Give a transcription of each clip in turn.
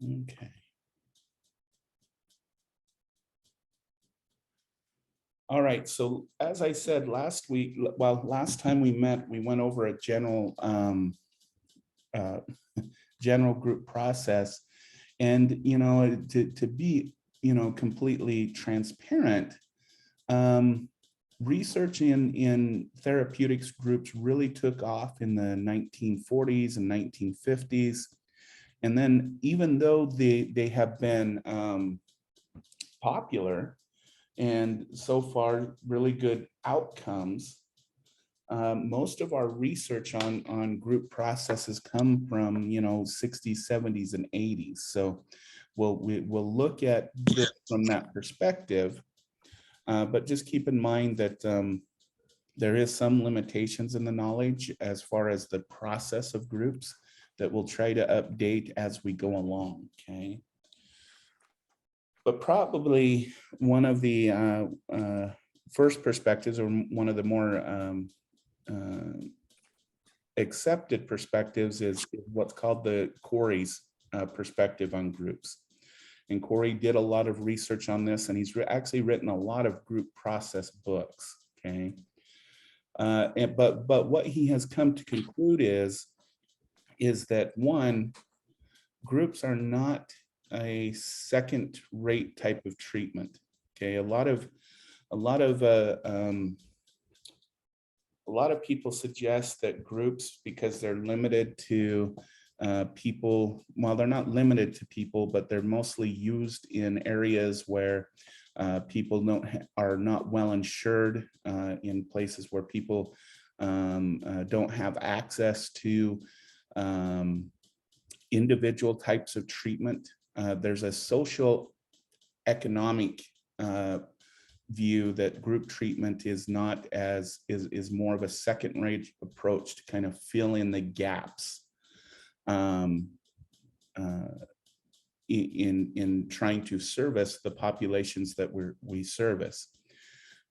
Okay. All right, so as I said last week, well, last time we met, we went over a uh, general group process. And, to be, completely transparent, research in therapeutics groups really took off in the 1940s and 1950s. And then even though they have been popular and so far really good outcomes, most of our research on group processes come from 60s, 70s, and 80s. So we'll look at this from that perspective, but just keep in mind that there is some limitations in the knowledge as far as the process of groups that we'll try to update as we go along. Okay. But probably one of the first perspectives, or one of the more accepted perspectives, is what's called the Corey's perspective on groups. And Corey did a lot of research on this, and he's actually written a lot of group process books. Okay. But what he has come to conclude is that one, groups are not a second-rate type of treatment. Okay, a lot of people suggest that groups, because they're limited to people, well, they're not limited to people, but they're mostly used in areas where people are not well insured, in places where people don't have access to individual types of treatment. There's a social economic view that group treatment is not as is more of a second-rate approach to kind of fill in the gaps in trying to service the populations that we service.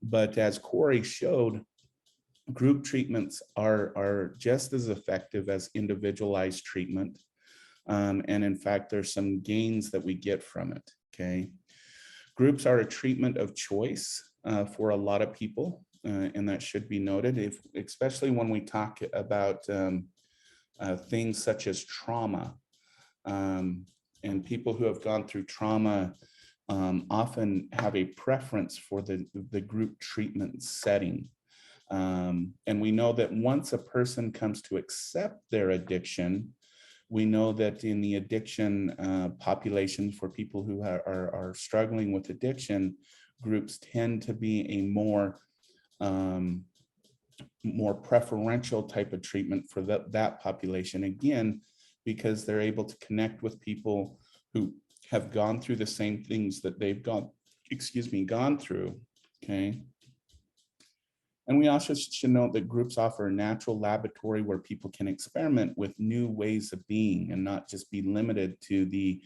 But as Corey showed, group treatments are just as effective as individualized treatment. And in fact, there's some gains that we get from it. Okay. Groups are a treatment of choice for a lot of people, and that should be noted, especially when we talk about things such as trauma. And people who have gone through trauma often have a preference for the group treatment setting. And we know that once a person comes to accept their addiction, we know that in the addiction population, for people who are struggling with addiction, groups tend to be a more preferential type of treatment for that population. Again, because they're able to connect with people who have gone through the same things that they've gone through. Okay. And we also should note that groups offer a natural laboratory where people can experiment with new ways of being and not just be limited to the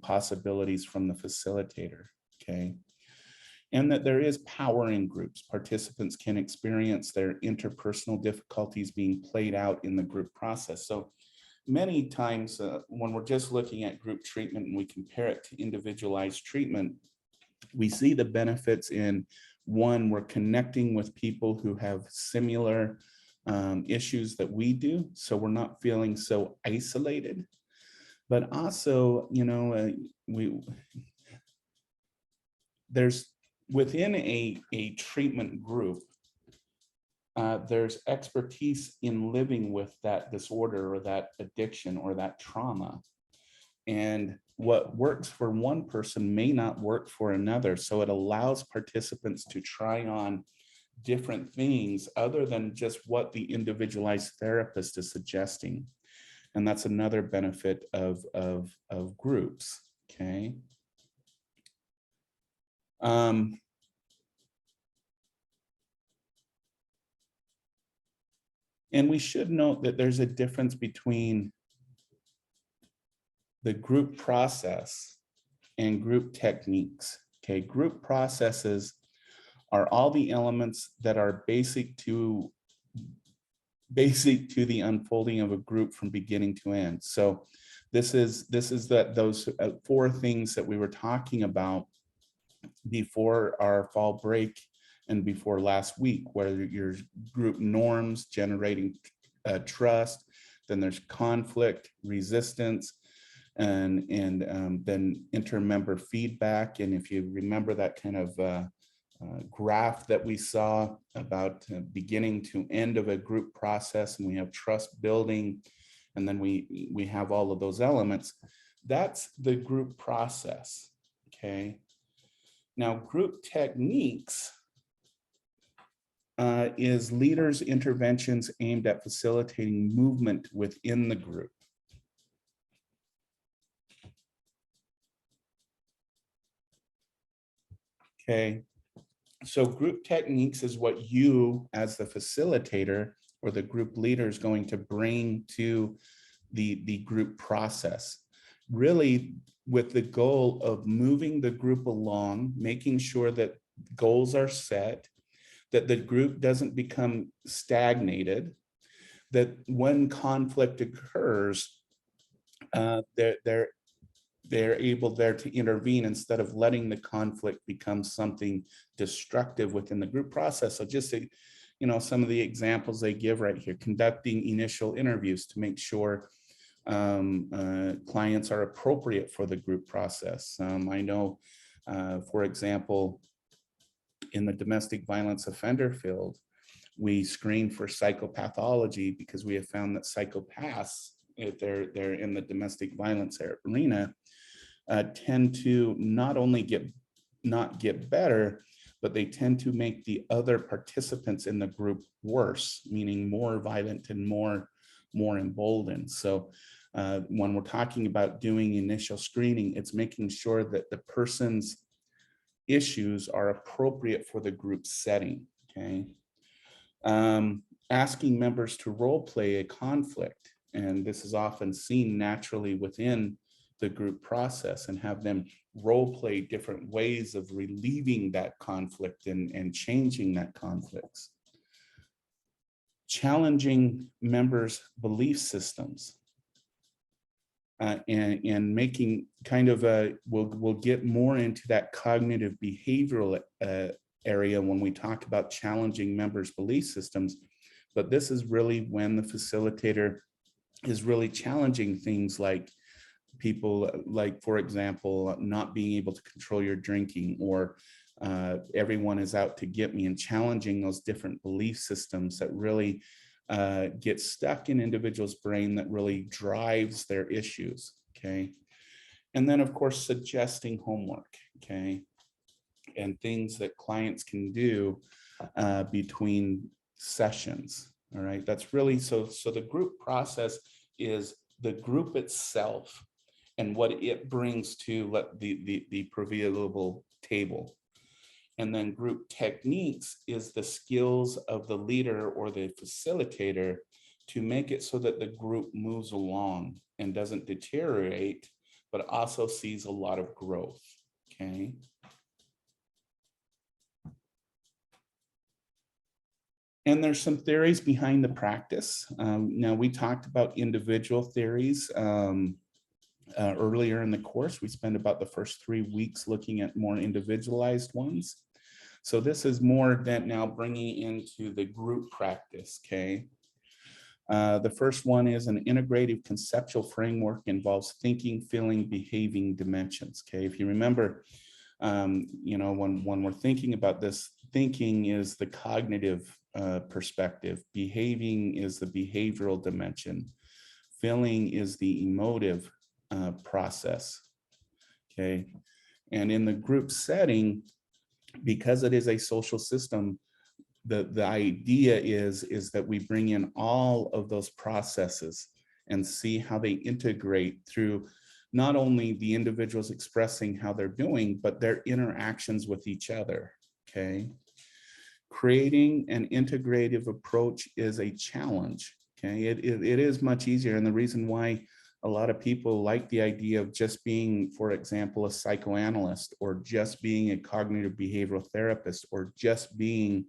possibilities from the facilitator. Okay. And that there is power in groups. Participants can experience their interpersonal difficulties being played out in the group process. So many times when we're just looking at group treatment and we compare it to individualized treatment, we see the benefits in, one, we're connecting with people who have similar issues that we do, so we're not feeling so isolated. But also, there's within a treatment group, there's expertise in living with that disorder or that addiction or that trauma. And what works for one person may not work for another. So it allows participants to try on different things other than just what the individualized therapist is suggesting. And that's another benefit of groups. Okay. And we should note that there's a difference between the group process and group techniques. Okay, group processes are all the elements that are basic to basic to the unfolding of a group from beginning to end. So this is that those four things that we were talking about before our fall break and before last week, where your group norms generating trust, then there's conflict, resistance, and then intermember feedback. And if you remember that kind of graph that we saw about beginning to end of a group process, and we have trust building, and then we have all of those elements. That's the group process, okay? Now, group techniques is leaders' interventions aimed at facilitating movement within the group. Okay, so group techniques is what you as the facilitator or the group leader is going to bring to the group process, really with the goal of moving the group along, making sure that goals are set, that the group doesn't become stagnated, that when conflict occurs, they're able there to intervene instead of letting the conflict become something destructive within the group process. So just to, some of the examples they give right here: conducting initial interviews to make sure clients are appropriate for the group process. I know, for example, in the domestic violence offender field, we screen for psychopathology because we have found that psychopaths, if they're in the domestic violence arena, tend to not only not get better, but they tend to make the other participants in the group worse, meaning more violent and more emboldened. So when we're talking about doing initial screening, it's making sure that the person's issues are appropriate for the group setting, okay? Asking members to role play a conflict, and this is often seen naturally within the group process, and have them role play different ways of relieving that conflict and changing that conflicts. Challenging members' belief systems. And making kind of we'll get more into that cognitive behavioral area when we talk about challenging members' belief systems. But this is really when the facilitator is really challenging things like people, like, for example, not being able to control your drinking, or everyone is out to get me, and challenging those different belief systems that really get stuck in individuals' brain that really drives their issues, okay? And then, of course, suggesting homework, okay? And things that clients can do between sessions, all right? That's really, so the group process is the group itself and what it brings to the prevailable table. And then group techniques is the skills of the leader or the facilitator to make it so that the group moves along and doesn't deteriorate, but also sees a lot of growth, okay? And there's some theories behind the practice. Now, we talked about individual theories earlier in the course. We spent about the first 3 weeks looking at more individualized ones. So this is more that now bringing into the group practice, okay? The first one is an integrative conceptual framework involves thinking, feeling, behaving dimensions, okay? If you remember, when we're thinking about this, thinking is the cognitive perspective, behaving is the behavioral dimension, feeling is the emotive process, okay? And in the group setting, because it is a social system, the idea is that we bring in all of those processes and see how they integrate through not only the individuals expressing how they're doing, but their interactions with each other, okay? Creating an integrative approach is a challenge, okay? It is much easier, and the reason why a lot of people like the idea of just being, for example, a psychoanalyst, or just being a cognitive behavioral therapist, or just being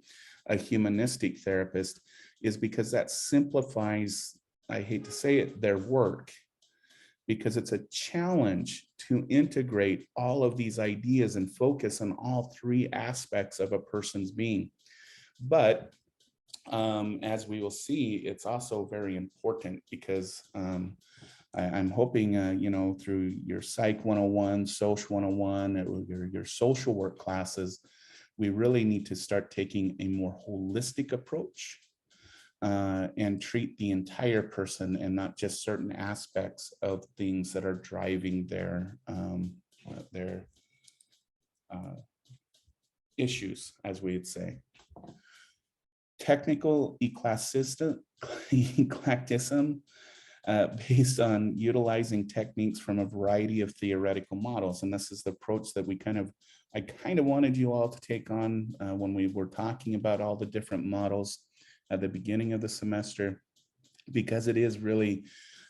a humanistic therapist, is because that simplifies, I hate to say it, their work, because it's a challenge to integrate all of these ideas and focus on all three aspects of a person's being. But as we will see, it's also very important because I'm hoping, through your Psych 101, Social 101, or your social work classes, we really need to start taking a more holistic approach and treat the entire person and not just certain aspects of things that are driving their issues, as we'd say. Technical eclecticism based on utilizing techniques from a variety of theoretical models. And this is the approach that I kind of wanted you all to take on when we were talking about all the different models at the beginning of the semester, because it is really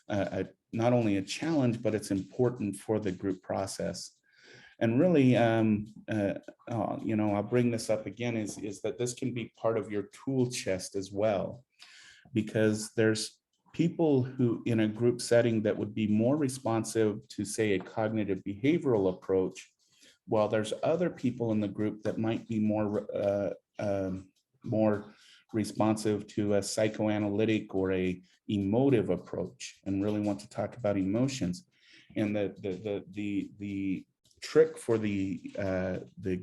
not only a challenge, but it's important for the group process. And really, I'll bring this up again, is that this can be part of your tool chest as well, because there's people who in a group setting that would be more responsive to, say, a cognitive behavioral approach, while there's other people in the group that might be more responsive to a psychoanalytic or a emotive approach and really want to talk about emotions. And the trick for the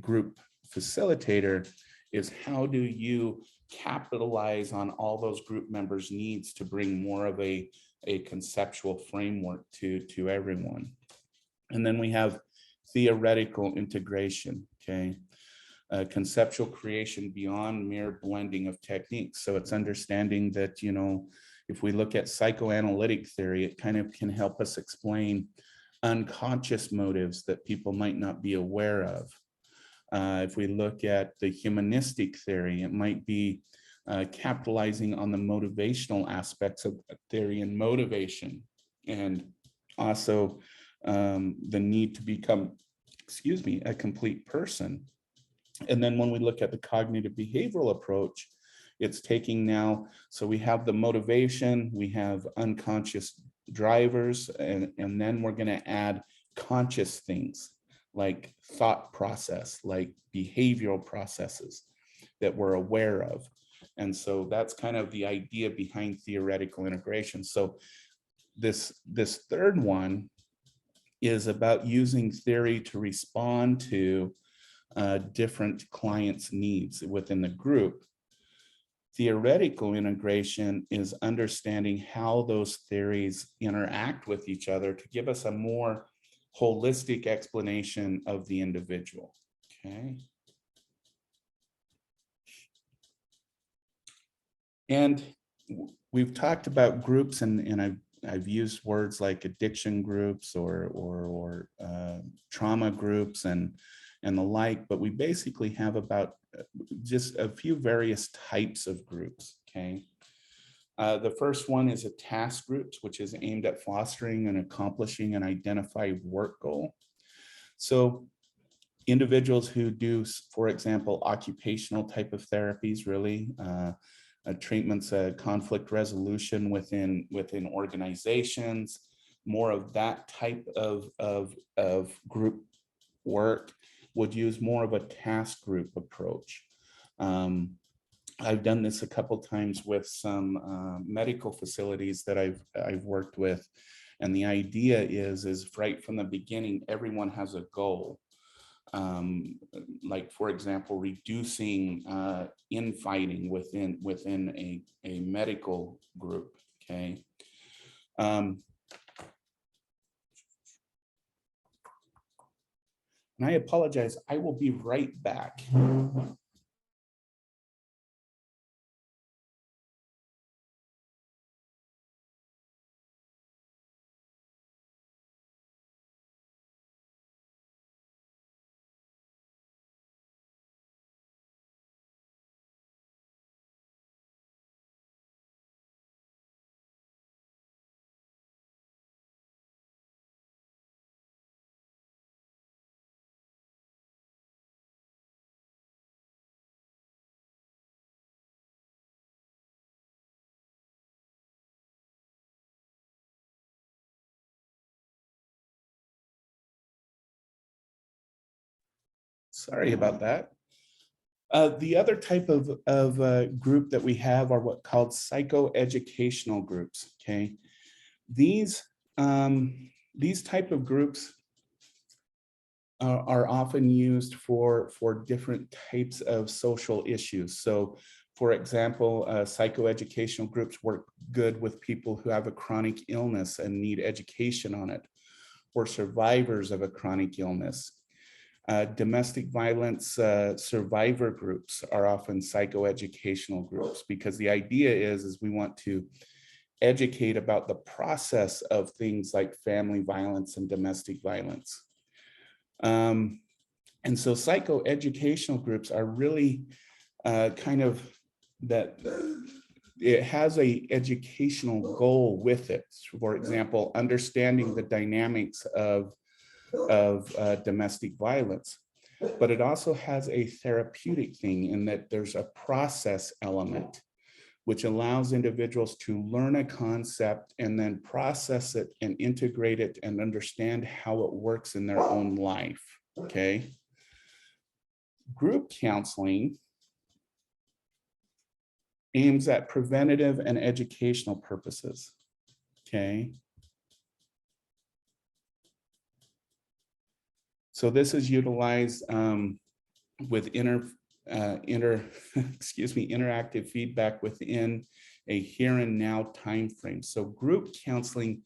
group facilitator is, how do you capitalize on all those group members' needs to bring more of a conceptual framework to everyone? And then we have theoretical integration, okay? Conceptual creation beyond mere blending of techniques. So it's understanding that, if we look at psychoanalytic theory, it kind of can help us explain unconscious motives that people might not be aware of. If we look at the humanistic theory, it might be capitalizing on the motivational aspects of theory and motivation, and also the need to become, a complete person. And then when we look at the cognitive behavioral approach, it's taking now, so we have the motivation, we have unconscious drivers, and then we're going to add conscious things like thought process, like behavioral processes that we're aware of. And so that's kind of the idea behind theoretical integration. So this third one is about using theory to respond to different clients' needs within the group. Theoretical integration is understanding how those theories interact with each other to give us a more holistic explanation of the individual. Okay. And we've talked about groups, and I've used words like addiction groups or trauma groups and the like, but we basically have about just a few various types of groups, okay? The first one is a task groups, which is aimed at fostering and accomplishing an identified work goal. So individuals who do, for example, occupational type of therapies, really, treatments, conflict resolution within organizations, more of that type of group work would use more of a task group approach. I've done this a couple times with some medical facilities that I've worked with, and the idea is right from the beginning, everyone has a goal. Like, for example, reducing infighting within a medical group. Okay. And I apologize, I will be right back. Sorry about that. The other type of group that we have are what called psychoeducational groups. Okay, these type of groups are often used for different types of social issues. So, for example, psychoeducational groups work good with people who have a chronic illness and need education on it, or survivors of a chronic illness. Domestic violence survivor groups are often psychoeducational groups, because the idea is we want to educate about the process of things like family violence and domestic violence. And so psychoeducational groups are really kind of that it has a educational goal with it. For example, understanding the dynamics of domestic violence, but it also has a therapeutic thing in that there's a process element, which allows individuals to learn a concept and then process it and integrate it and understand how it works in their own life. Okay. Group counseling aims at preventative and educational purposes. Okay. So this is utilized with interactive feedback within a here and now time frame. So group counseling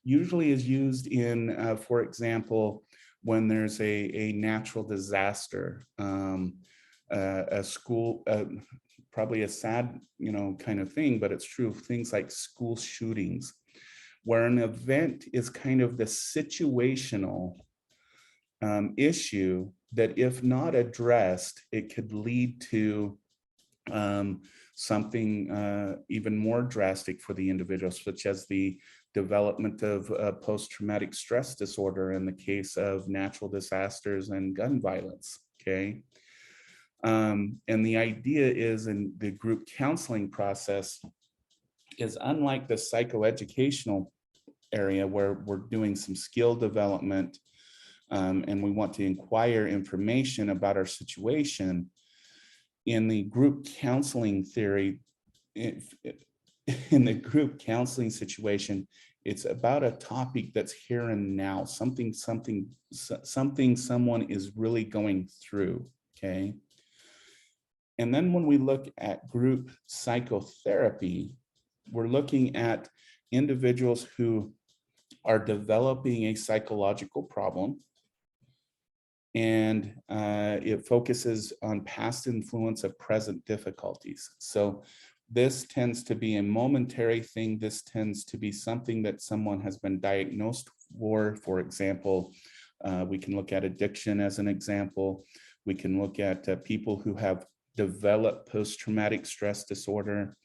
usually is used in, for example, when there's a natural disaster, a school, probably a sad, kind of thing, but it's true. Things like school shootings, where an event is kind of the situational issue that, if not addressed, it could lead to something even more drastic for the individual, such as the development of post-traumatic stress disorder in the case of natural disasters and gun violence. Okay. And the idea is, in the group counseling process, is unlike the psychoeducational area where we're doing some skill development and we want to inquire information about our situation. In the group counseling theory, in the group counseling situation, it's about a topic that's here and now, something someone is really going through. Okay. And then when we look at group psychotherapy, we're looking at individuals who are developing a psychological problem, and it focuses on past influence of present difficulties. So this tends to be a momentary thing. This tends to be something that someone has been diagnosed for. For example, we can look at addiction as an example. We can look at people who have developed post-traumatic stress disorder.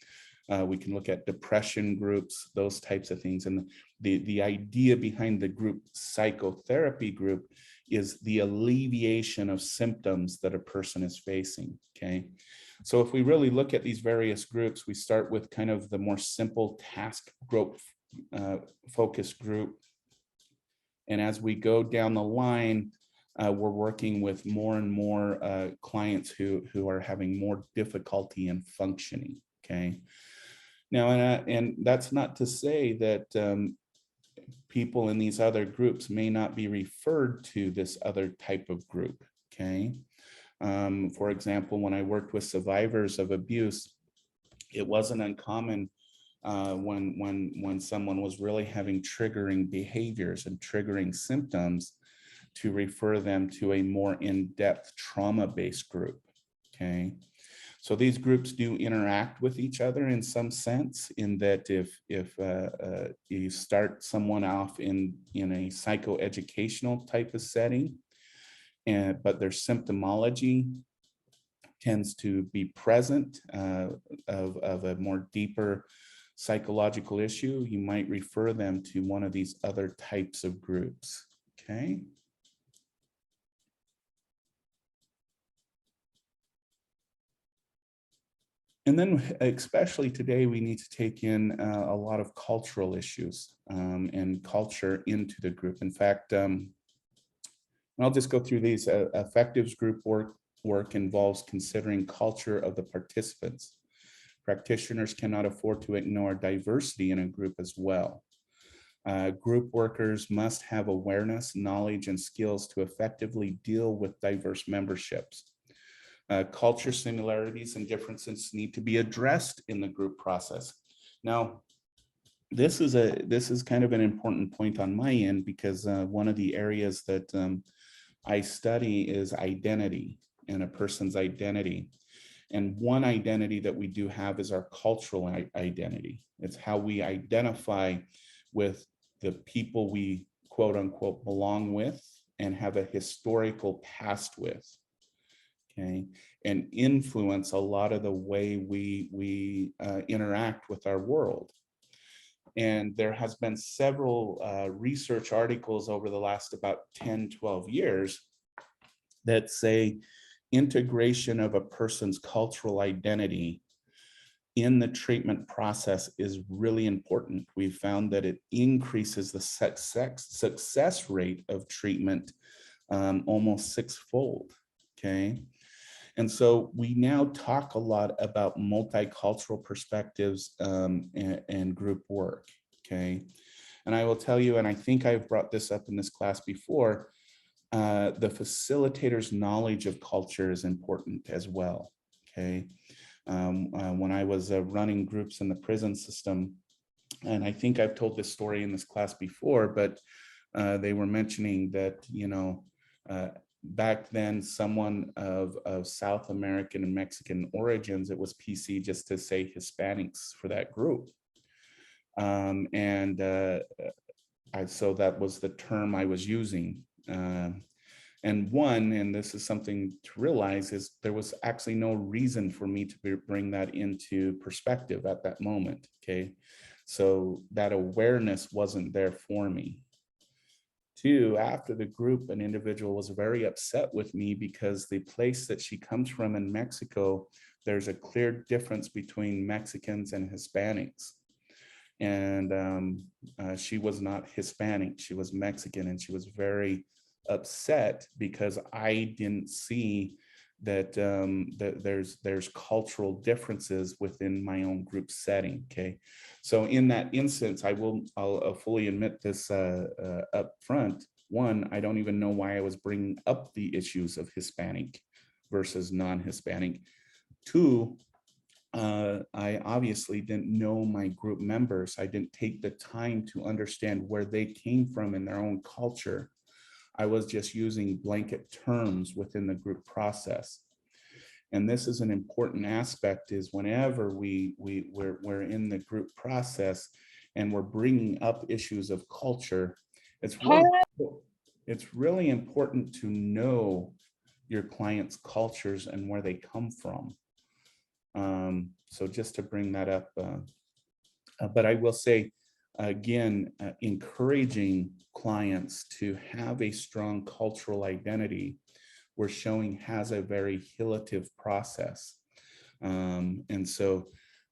We can look at depression groups, those types of things. And the idea behind the group psychotherapy group is the alleviation of symptoms that a person is facing. Okay. So if we really look at these various groups, we start with kind of the more simple task group, focus group. And as we go down the line, we're working with more and more clients who are having more difficulty in functioning. Okay. Now, and that's not to say that people in these other groups may not be referred to this other type of group. Okay. For example, when I worked with survivors of abuse, it wasn't uncommon when someone was really having triggering behaviors and triggering symptoms to refer them to a more in-depth trauma-based group. Okay. So these groups do interact with each other in some sense, in that if you start someone off in a psychoeducational type of setting, but their symptomology tends to be present of a more deeper psychological issue, you might refer them to one of these other types of groups. Okay. And then, especially today, we need to take in a lot of cultural issues and culture into the group. In fact, I'll just go through these. Effective group work involves considering culture of the participants. Practitioners cannot afford to ignore diversity in a group as well. Group workers must have awareness, knowledge, and skills to effectively deal with diverse memberships. Culture similarities and differences need to be addressed in the group process. Now, this is kind of an important point on my end, because one of the areas that I study is identity and a person's identity. And one identity that we do have is our cultural identity. It's how we identify with the people we quote unquote belong with and have a historical past with. Okay, and influence a lot of the way we interact with our world. And there has been several research articles over the last about 10, 12 years that say integration of a person's cultural identity in the treatment process is really important. We've found that it increases the success rate of treatment almost sixfold, okay? And so we now talk a lot about multicultural perspectives and group work, okay? And I will tell you, and I think I've brought this up in this class before, the facilitator's knowledge of culture is important as well, okay? When I was running groups in the prison system, and I think I've told this story in this class before, but they were mentioning that, you know, back then, someone of South American and Mexican origins, it was PC just to say Hispanics for that group. So that was the term I was using. And this is something to realize, is there was actually no reason for me to bring that into perspective at that moment, okay? So that awareness wasn't there for me. Two, after the group, an individual was very upset with me because the place that she comes from in Mexico, there's a clear difference between Mexicans and Hispanics. And she was not Hispanic, she was Mexican, and she was very upset because I didn't see that there's cultural differences within my own group setting. Okay, so in that instance, I'll fully admit this up front. One, I don't even know why I was bringing up the issues of Hispanic versus non-Hispanic. Two, I obviously didn't know my group members. I didn't take the time to understand where they came from in their own culture. I was just using blanket terms within the group process. And this is an important aspect, is whenever we're in the group process and we're bringing up issues of culture, it's really important to know your client's cultures and where they come from. So just to bring that up, but I will say, again, encouraging clients to have a strong cultural identity, we're showing has a very healative process. And so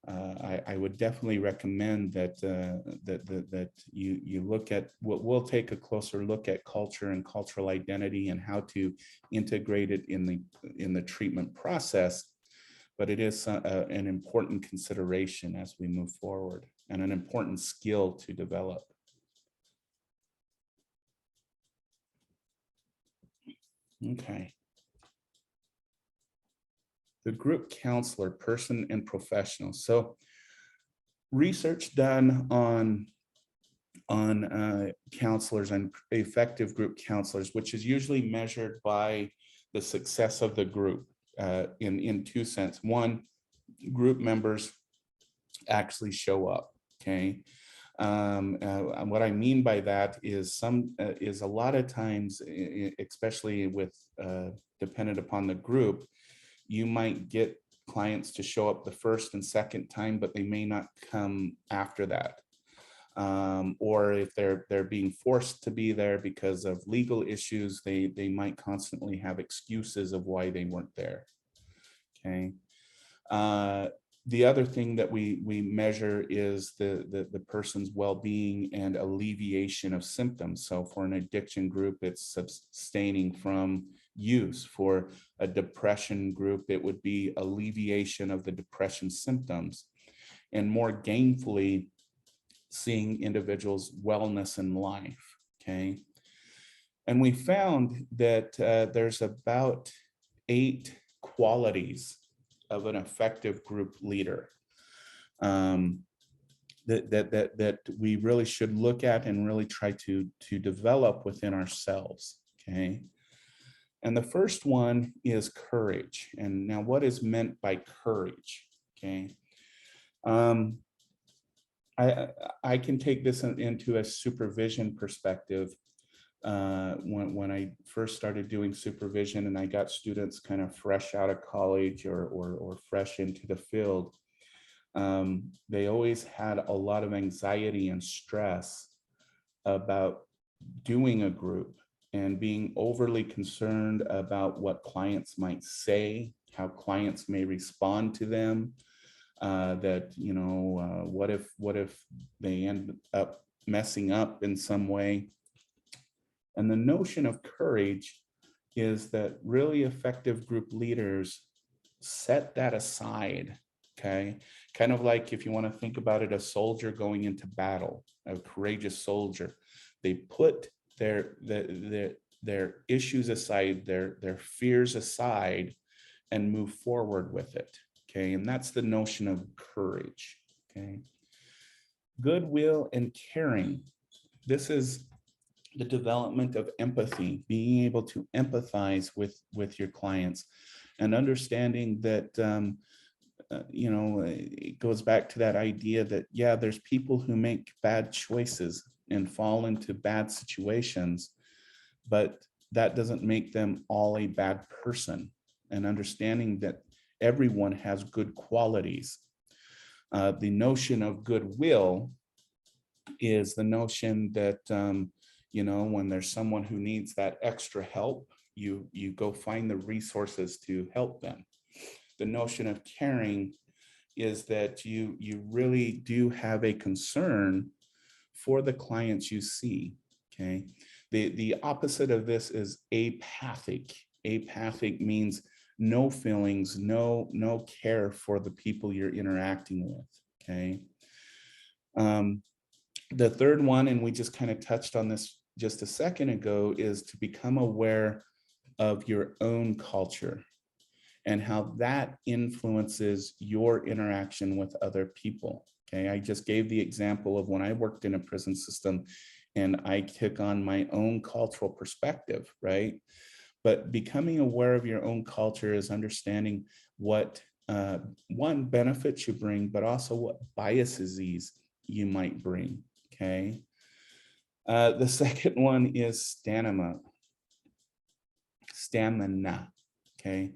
I would definitely recommend that that you look at we'll take a closer look at culture and cultural identity and how to integrate it in the treatment process. But it is an important consideration as we move forward, and an important skill to develop. Okay. The group counselor, person and professional. So research done on counselors and effective group counselors, which is usually measured by the success of the group in two sense. One, group members actually show up, okay? What I mean by that is a lot of times, especially with dependent upon the group, you might get clients to show up the first and second time, but they may not come after that. Or if they're being forced to be there because of legal issues, they might constantly have excuses of why they weren't there. Okay. The other thing that we measure is the person's well-being and alleviation of symptoms. So for an addiction group, it's abstaining from use. For a depression group, it would be alleviation of the depression symptoms, and more gainfully seeing individuals' wellness in life. Okay. And we found that there's about 8 qualities of an effective group leader um, that we really should look at and really try to develop within ourselves. Okay. And the first one is courage. And now, what is meant by courage? Okay. Um, I can take this into a supervision perspective. When I first started doing supervision and I got students kind of fresh out of college or fresh into the field, they always had a lot of anxiety and stress about doing a group and being overly concerned about what clients might say, how clients may respond to them. That what if they end up messing up in some way? And the notion of courage is that really effective group leaders set that aside. Okay. Kind of like, if you want to think about it, a soldier going into battle, a courageous soldier, they put their issues aside, their fears aside, and move forward with it. Okay. And that's the notion of courage. Okay. Goodwill and caring. This is the development of empathy, being able to empathize with your clients, and understanding that it goes back to that idea that, yeah, there's people who make bad choices and fall into bad situations, but that doesn't make them all a bad person. And understanding that everyone has good qualities. The notion of goodwill is the notion that when there's someone who needs that extra help, you go find the resources to help them. The notion of caring is that you really do have a concern for the clients you see. Okay. The opposite of this is apathic. Apathic means no feelings, no care for the people you're interacting with. Okay. The third one, and we just kind of touched on this just a second ago, is to become aware of your own culture and how that influences your interaction with other people. Okay, I just gave the example of when I worked in a prison system and I took on my own cultural perspective, right? But becoming aware of your own culture is understanding what one, benefits you bring, but also what biases you might bring. Okay. The second one is stamina. Okay.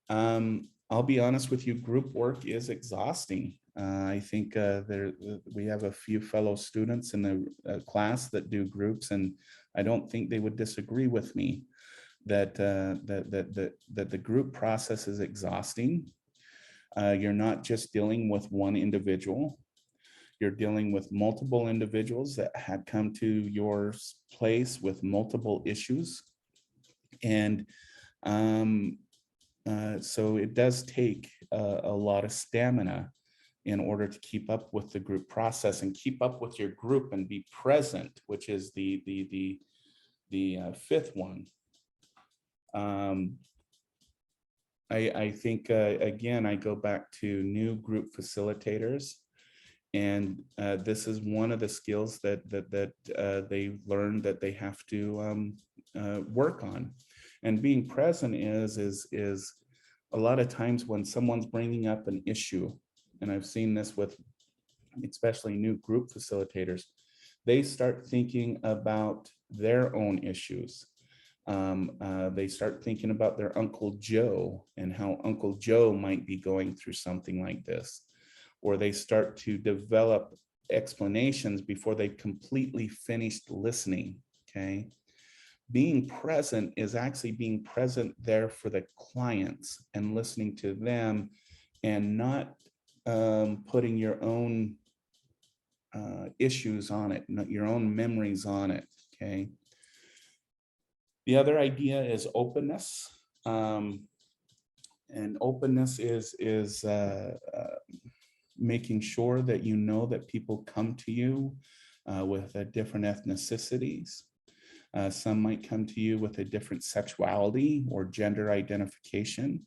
I'll be honest with you, group work is exhausting. I think we have a few fellow students in the class that do groups, and I don't think they would disagree with me that the group process is exhausting. You're not just dealing with one individual. You're dealing with multiple individuals that had come to your place with multiple issues. And so it does take a lot of stamina in order to keep up with the group process and keep up with your group and be present, which is the fifth one. I think, again, I go back to new group facilitators. And this is one of the skills that they learned that they have to work on. And being present is a lot of times when someone's bringing up an issue, and I've seen this with especially new group facilitators, they start thinking about their own issues. They start thinking about their Uncle Joe and how Uncle Joe might be going through something like this. Or they start to develop explanations before they've completely finished listening. Okay. Being present is actually being present there for the clients and listening to them, and not putting your own issues on it, not your own memories on it. Okay. The other idea is openness. And openness is making sure that you know that people come to you with different ethnicities. Some might come to you with a different sexuality or gender identification,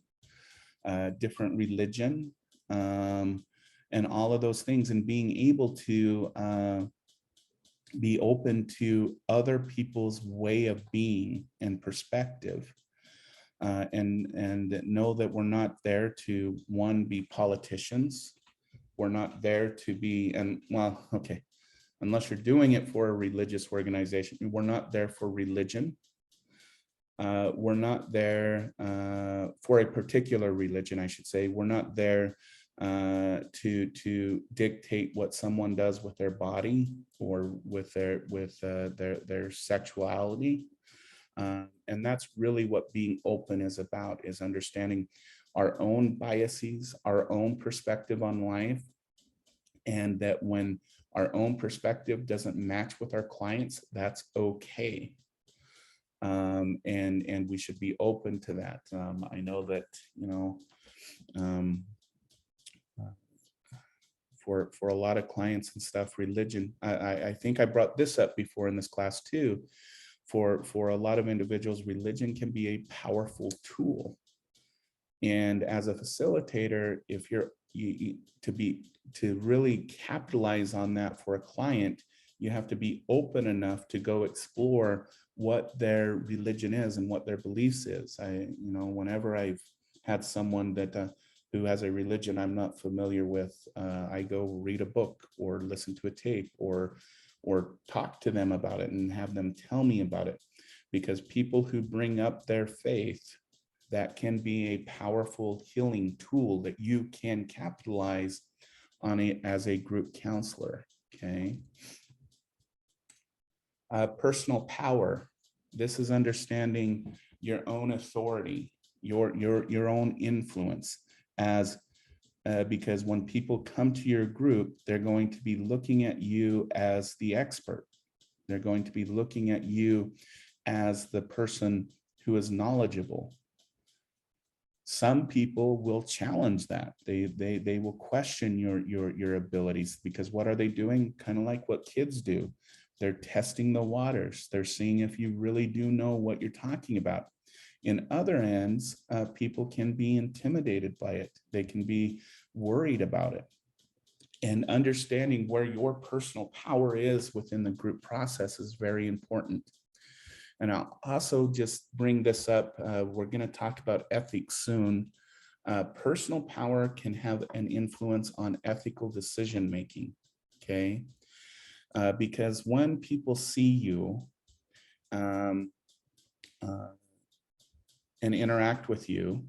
different religion, and all of those things, and being able to be open to other people's way of being and perspective, and know that we're not there to, one, be politicians. We're not there to be, and well, okay, unless you're doing it for a religious organization, we're not there for religion. We're not there for a particular religion, I should say. We're not there to dictate what someone does with their body or with their sexuality. And that's really what being open is about, is understanding our own biases, our own perspective on life, and that when our own perspective doesn't match with our clients, that's okay. And we should be open to that. I know that, um, for a lot of clients and stuff, religion, I think I brought this up before in this class too. For a lot of individuals, religion can be a powerful tool. And as a facilitator, if to really capitalize on that for a client, you have to be open enough to go explore what their religion is and what their beliefs is. Whenever I've had someone that who has a religion I'm not familiar with, I go read a book or listen to a tape or talk to them about it and have them tell me about it. Because people who bring up their faith, that can be a powerful healing tool that you can capitalize on it as a group counselor. Okay. Personal power. This is understanding your own authority, your own influence, as because when people come to your group, they're going to be looking at you as the expert. They're going to be looking at you as the person who is knowledgeable. Some people will challenge that. They will question your abilities, because what are they doing? Kind of like what kids do. They're testing the waters. They're seeing if you really do know what you're talking about. In other ends, people can be intimidated by it. They can be worried about it. And understanding where your personal power is within the group process is very important. And I'll also just bring this up. We're going to talk about ethics soon. Personal power can have an influence on ethical decision making. Okay. Because when people see you and interact with you,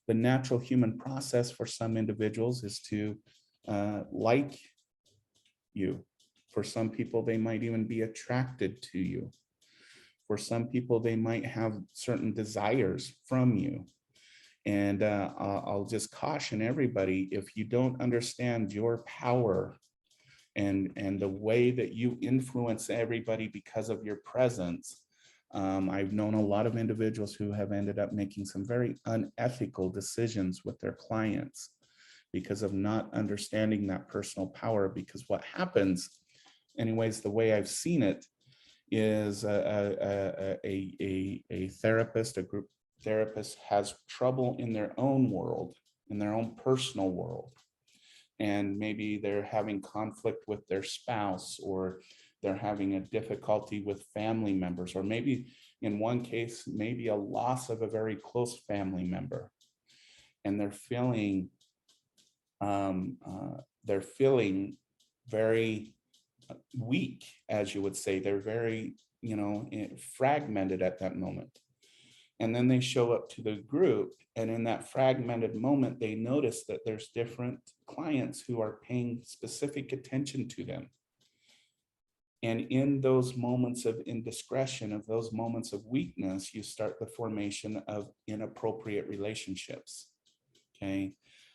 the natural human process for some individuals is to like you. For some people, they might even be attracted to you. For some people, they might have certain desires from you. And I'll just caution everybody, if you don't understand your power and the way that you influence everybody because of your presence, I've known a lot of individuals who have ended up making some very unethical decisions with their clients because of not understanding that personal power. Because what happens, anyways, the way I've seen it, is a therapist, a group therapist, has trouble in their own world, in their own personal world. And maybe they're having conflict with their spouse, or they're having a difficulty with family members, or maybe in one case, maybe a loss of a very close family member. And they're feeling very weak, as you would say. They're very, fragmented at that moment. And then they show up to the group, and in that fragmented moment, they notice that there's different clients who are paying specific attention to them. And in those moments of indiscretion, of those moments of weakness, you start the formation of inappropriate relationships. Okay.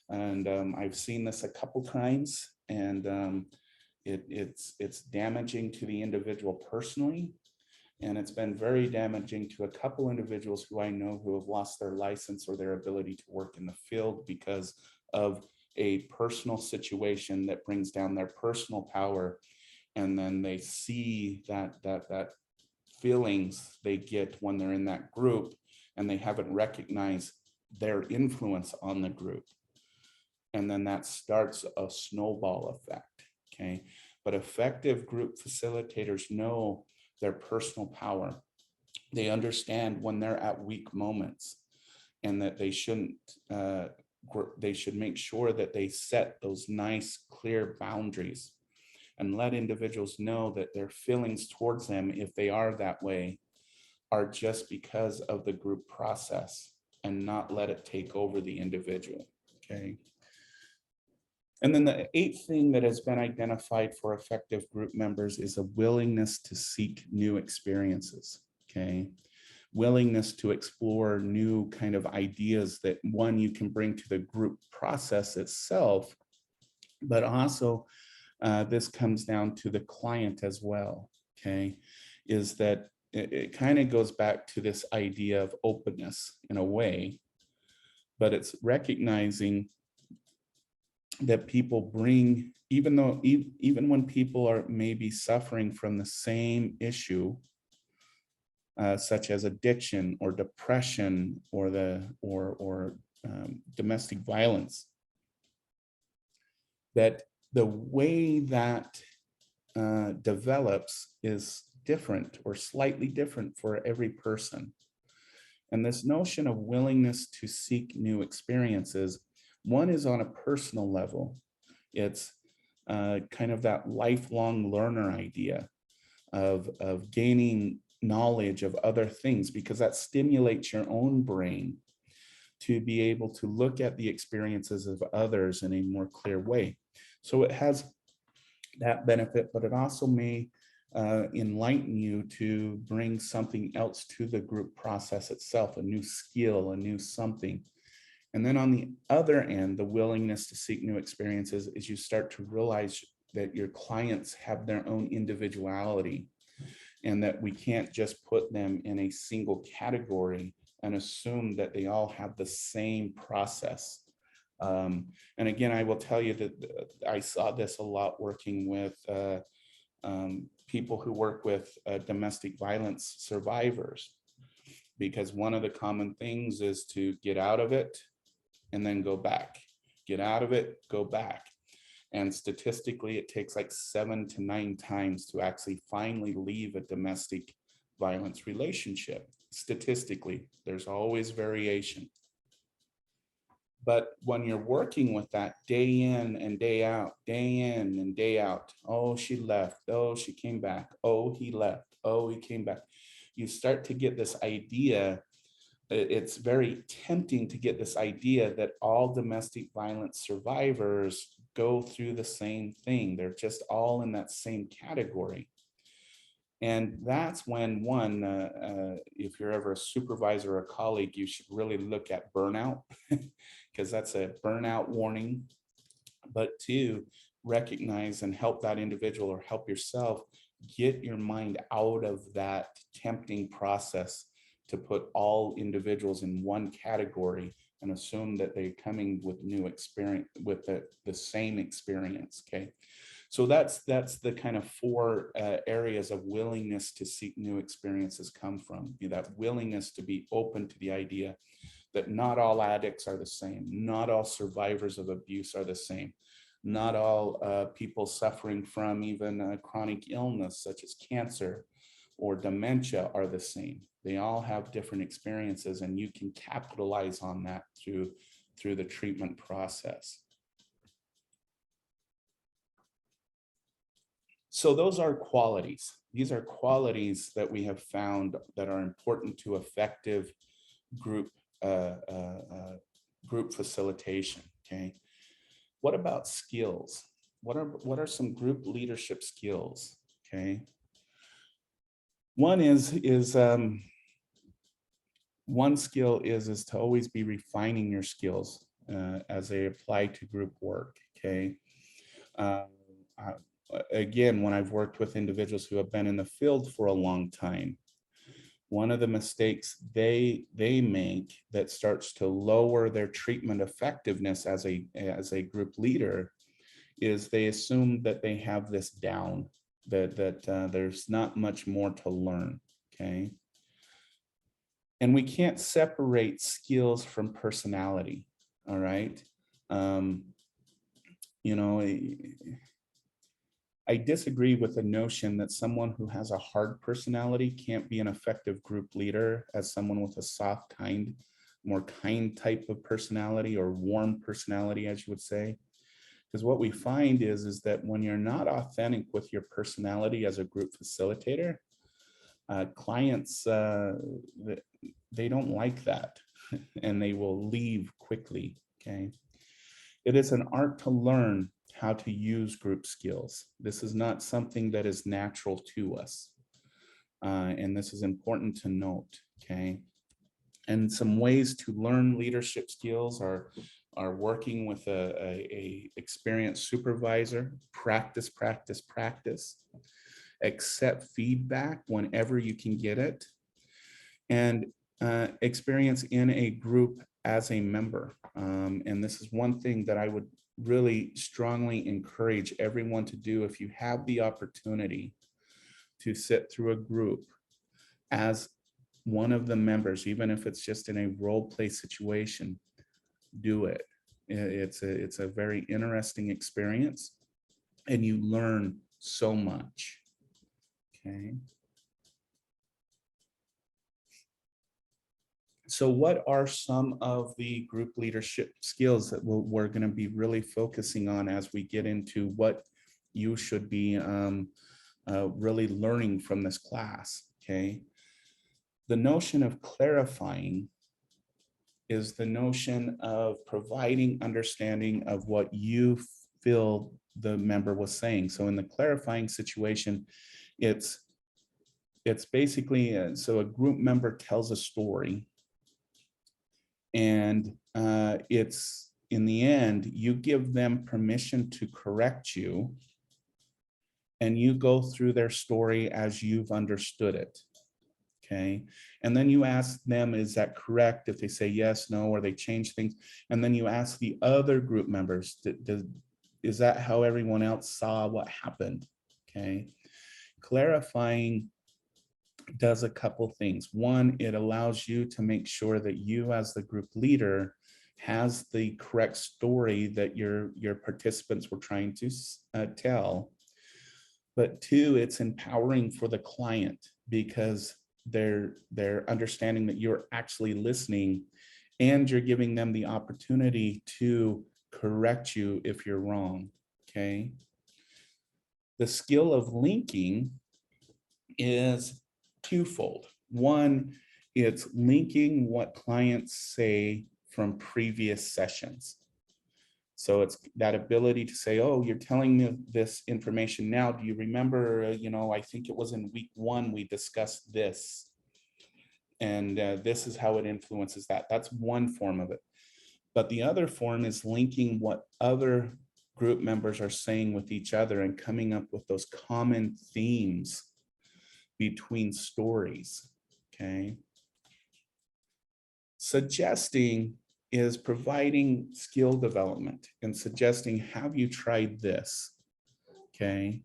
And I've seen this a couple times, and it's damaging to the individual personally. And it's been very damaging to a couple individuals who I know who have lost their license or their ability to work in the field because of a personal situation that brings down their personal power. And then they see that feelings they get when they're in that group, and they haven't recognized their influence on the group. And then that starts a snowball effect, okay? But effective group facilitators know their personal power. They understand when they're at weak moments, and that they shouldn't, they should make sure that they set those nice, clear boundaries and let individuals know that their feelings towards them, if they are that way, are just because of the group process, and not let it take over the individual, okay? And then the eighth thing that has been identified for effective group members is a willingness to seek new experiences, okay? Willingness to explore new kind of ideas that, one, you can bring to the group process itself, but also this comes down to the client as well, okay? Is that it kind of goes back to this idea of openness in a way, but it's recognizing that people bring, even though, even when people are maybe suffering from the same issue, such as addiction or depression or domestic violence, that the way that develops is different or slightly different for every person. And this notion of willingness to seek new experiences, one is on a personal level. It's kind of that lifelong learner idea of gaining knowledge of other things, because that stimulates your own brain to be able to look at the experiences of others in a more clear way. So it has that benefit, but it also may enlighten you to bring something else to the group process itself, a new skill, a new something. And then on the other end, the willingness to seek new experiences is you start to realize that your clients have their own individuality, and that we can't just put them in a single category and assume that they all have the same process. And again, I will tell you that I saw this a lot working with people who work with domestic violence survivors, because one of the common things is to get out of it and then go back, get out of it, go back. And statistically, it takes like 7 to 9 times to actually finally leave a domestic violence relationship. Statistically, there's always variation. But when you're working with that day in and day out, day in and day out, oh, she left, oh, she came back, oh, he left, oh, he came back, you start to get this idea. It's very tempting to get this idea that all domestic violence survivors go through the same thing. They're just all in that same category. And that's when one, if you're ever a supervisor or a colleague, you should really look at burnout, because that's a burnout warning. But two, recognize and help that individual or help yourself get your mind out of that tempting process to put all individuals in one category and assume that they're coming with new experience, with the same experience, okay? So that's the kind of 4 areas of willingness to seek new experiences come from. That willingness to be open to the idea that not all addicts are the same, not all survivors of abuse are the same, not all people suffering from even chronic illness such as cancer or dementia are the same. They all have different experiences, and you can capitalize on that through the treatment process. So those are qualities. These are qualities that we have found that are important to effective group group facilitation. Okay, what about skills? What are some group leadership skills? Okay, one one skill is to always be refining your skills. as they apply to group work. Okay. Uh, Again, when I've worked with individuals who have been in the field for a long time, one of the mistakes they make that starts to lower their treatment effectiveness as a group leader is they assume that they have this down, that there's not much more to learn. Okay. And we can't separate skills from personality. All right. Um, you know, I disagree with the notion that someone who has a hard personality can't be an effective group leader as someone with a soft, more kind type of personality, or warm personality, as you would say. Because what we find is that when you're not authentic with your personality as a group facilitator, clients, they don't like that and they will leave quickly. Okay. It is an art to learn how to use group skills. This is not something that is natural to us. And this is important to note. Okay. And some ways to learn leadership skills are working with a experienced supervisor, practice, practice, practice, accept feedback whenever you can get it, and experience in a group as a member. And this is one thing that I would really strongly encourage everyone to do. If you have the opportunity to sit through a group as one of the members, even if it's just in a role play situation, do it. It's a very interesting experience and you learn so much. Okay. So what are some of the group leadership skills that we're going to be really focusing on as we get into what you should be really learning from this class? Okay. The notion of clarifying is the notion of providing understanding of what you feel the member was saying. So in the clarifying situation, it's basically, so a group member tells a story, and it's, in the end, you give them permission to correct you, and you go through their story as you've understood it. Okay. And then you ask them, is that correct? If they say yes, no, or they change things. And then you ask the other group members, is that how everyone else saw what happened? Okay. Clarifying does a couple things. One, it allows you to make sure that you as the group leader has the correct story that your participants were trying to tell. But two, it's empowering for the client because they're understanding that you're actually listening and you're giving them the opportunity to correct you if you're wrong. Okay. The skill of linking is twofold. One, it's linking what clients say from previous sessions. So it's that ability to say, oh, you're telling me this information now. Do you remember, I think it was in week 1, we discussed this. And this is how it influences that. That's one form of it. But the other form is linking what other group members are saying with each other and coming up with those common themes between stories. Okay. Suggesting is providing skill development and suggesting, have you tried this? Okay.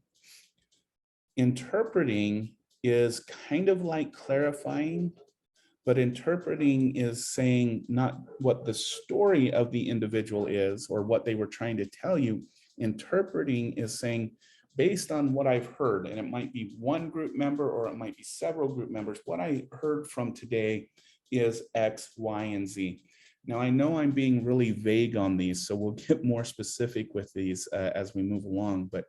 Interpreting is kind of like clarifying, but interpreting is saying not what the story of the individual is or what they were trying to tell you. Interpreting is saying, based on what I've heard, and it might be one group member or it might be several group members, what I heard from today is X, Y, and Z. Now, I know I'm being really vague on these, so we'll get more specific with these as we move along, but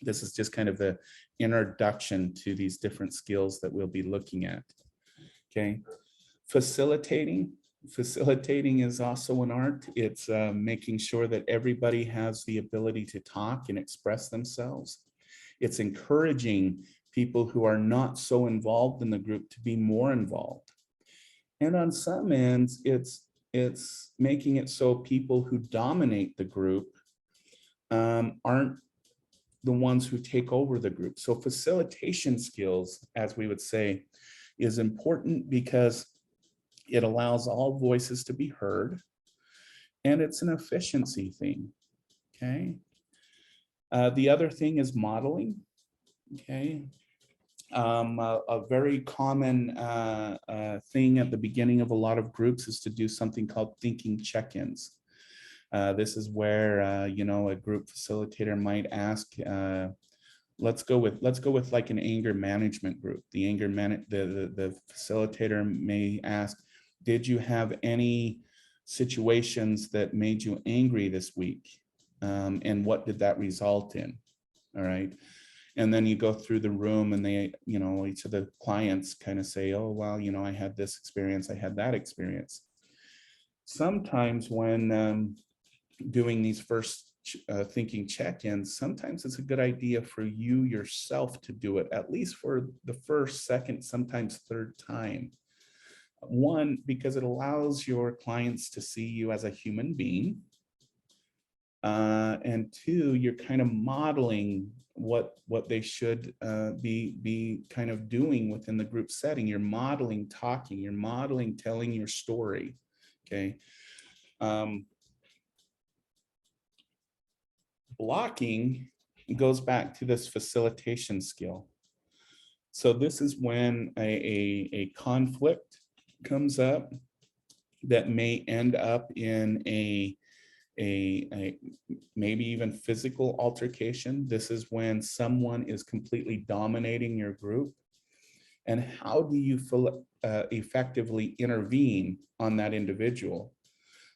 this is just kind of the introduction to these different skills that we'll be looking at. Okay. Facilitating is also an art. It's making sure that everybody has the ability to talk and express themselves. It's encouraging people who are not so involved in the group to be more involved. And on some ends, it's it's making it so people who dominate the group aren't the ones who take over the group. So facilitation skills, as we would say, is important because it allows all voices to be heard, and it's an efficiency thing, okay? The other thing is modeling, okay? A very common thing at the beginning of a lot of groups is to do something called thinking check-ins. This is where a group facilitator might ask, let's go with like an anger management group. The facilitator may ask, did you have any situations that made you angry this week? And what did that result in? All right. And then you go through the room and they, each of the clients kind of say, oh, well, I had this experience, I had that experience. Sometimes when doing these first thinking check-ins, sometimes it's a good idea for you yourself to do it, at least for the first, second, sometimes third time. One, because it allows your clients to see you as a human being. And two, you're kind of modeling what they should be kind of doing within the group setting. You're modeling talking, you're modeling telling your story, okay? Blocking goes back to this facilitation skill. So this is when a conflict comes up that may end up in a maybe even physical altercation. This is when someone is completely dominating your group. And how do you effectively intervene on that individual?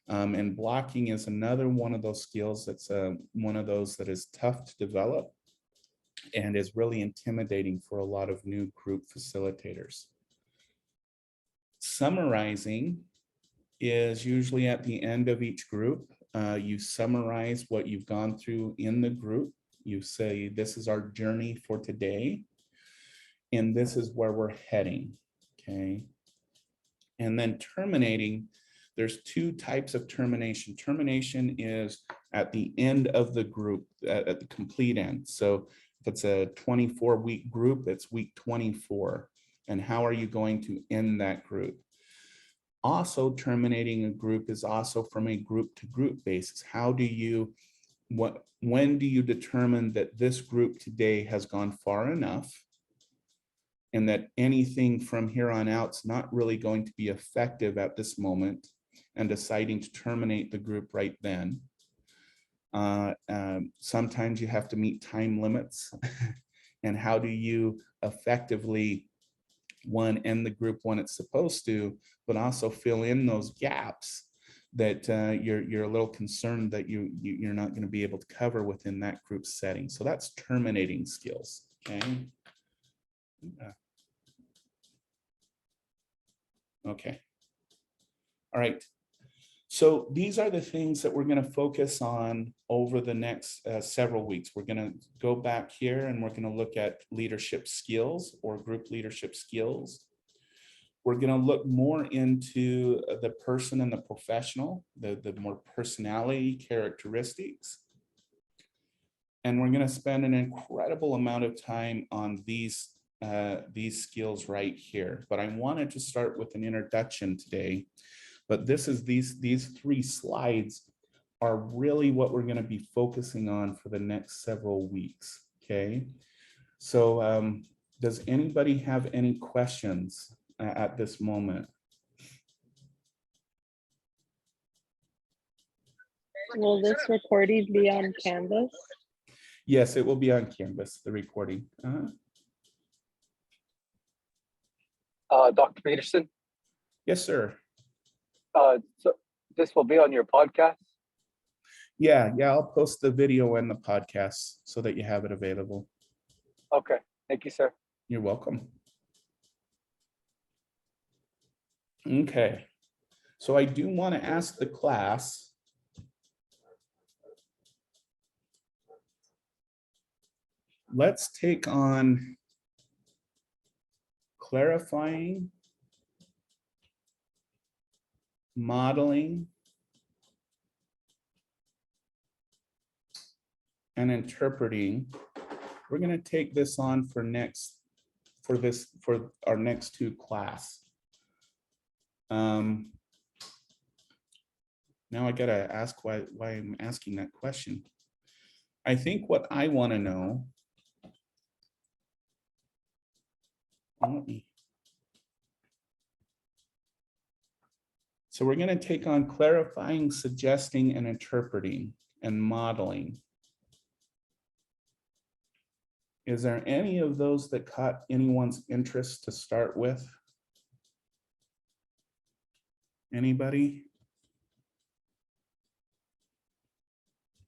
And blocking is another one of those skills that's one of those that is tough to develop and is really intimidating for a lot of new group facilitators. Summarizing is usually at the end of each group. You summarize what you've gone through in the group. You say, this is our journey for today, and this is where we're heading, okay? And then terminating, there's two types of termination. Termination is at the end of the group, at the complete end. So if it's a 24-week group, it's week 24. And how are you going to end that group? Also, terminating a group is also from a group to group basis. How do you, when do you determine that this group today has gone far enough and that anything from here on out is not really going to be effective at this moment, and deciding to terminate the group right then? Sometimes you have to meet time limits. And how do you effectively, one, end the group when it's supposed to, but also fill in those gaps that you're a little concerned that you're not going to be able to cover within that group setting. So that's terminating skills, okay? Okay. All right. So these are the things that we're going to focus on over the next several weeks. We're going to go back here and we're going to look at leadership skills or group leadership skills. We're going to look more into the person and the professional, the more personality characteristics. And we're going to spend an incredible amount of time on these skills right here. But I wanted to start with an introduction today. But this is these three slides are really what we're going to be focusing on for the next several weeks, okay? So does anybody have any questions at this moment? Will this recording be on Canvas? Yes, it will be on Canvas, the recording. Dr. Peterson? Yes, sir. So this will be on your podcast? Yeah, I'll post the video and the podcast so that you have it available. Okay, thank you, sir. You're welcome. Okay, so I do want to ask the class, let's take on clarifying modeling, and interpreting. We're going to take this on for our next two class. Now I gotta ask why I'm asking that question. I think what I want to know. So we're going to take on clarifying, suggesting, and interpreting, and modeling. Is there any of those that caught anyone's interest to start with? Anybody?